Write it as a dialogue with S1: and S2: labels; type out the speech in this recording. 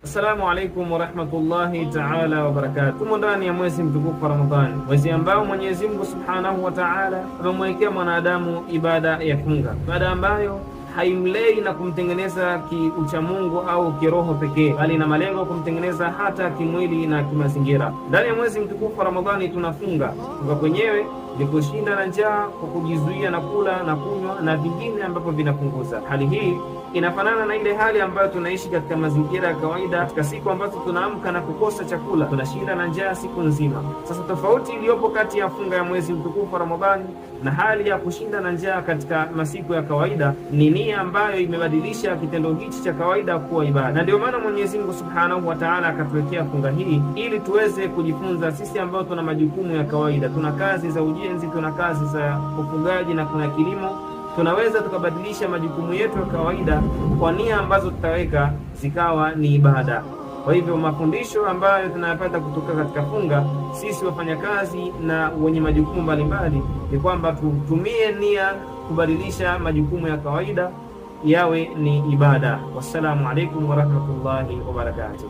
S1: Assalamu alaikum warahmatullahi ta'ala wabarakatuh. Tumo ndani ya mwezi mtukufu wa Ramadhani, mwezi ambao Mwenyezi Mungu Subhanahu wa Ta'ala amemwekea mwanadamu ibada ya funga, ibada ambayo haimlei na kumtengeneza kiuchamungu au kiroho pekee, bali na malengo kumtengeneza hata kimwili na kimazingira. Ndani ya mwezi mtukufu wa Ramadhani tunafunga. Funga kwenyewe ni kushinda na njaa kwa kujizuia na kula na kunywa na vingine ambavyo vinapunguza. Hali hii inafanana na ile hali ambayo tunaishi katika mazingira ya kawaida, katika siku ambazo tunaamka na kukosa chakula, tunashinda na njaa siku nzima. Sasa tofauti iliyopo kati ya funga ya mwezi mtukufu wa Ramadhani na hali ya kushinda na njaa katika masiku ya kawaida ni nia ambayo imebadilisha kitendo hichi cha kawaida kuwa ibada. Na ndio maana Mwenyezi Mungu Subhanahu wa Ta'ala akatuwekea funga hii ili tuweze kujifunza sisi ambao tuna majukumu ya kawaida, tuna kazi za ujenzi, tuna kazi za ufugaji na kuna kilimo, tunaweza tukabadilisha majukumu yetu ya kawaida kwa nia ambazo tutaweka zikawa ni ibada. Kwa hivyo mafundisho ambayo tunayapata kutoka katika funga, sisi wafanyakazi na wenye majukumu mbalimbali, ni kwamba tutumie nia kubadilisha majukumu ya kawaida yawe ni ibada. Wassalamu alaikum warahmatullahi wabarakatuh.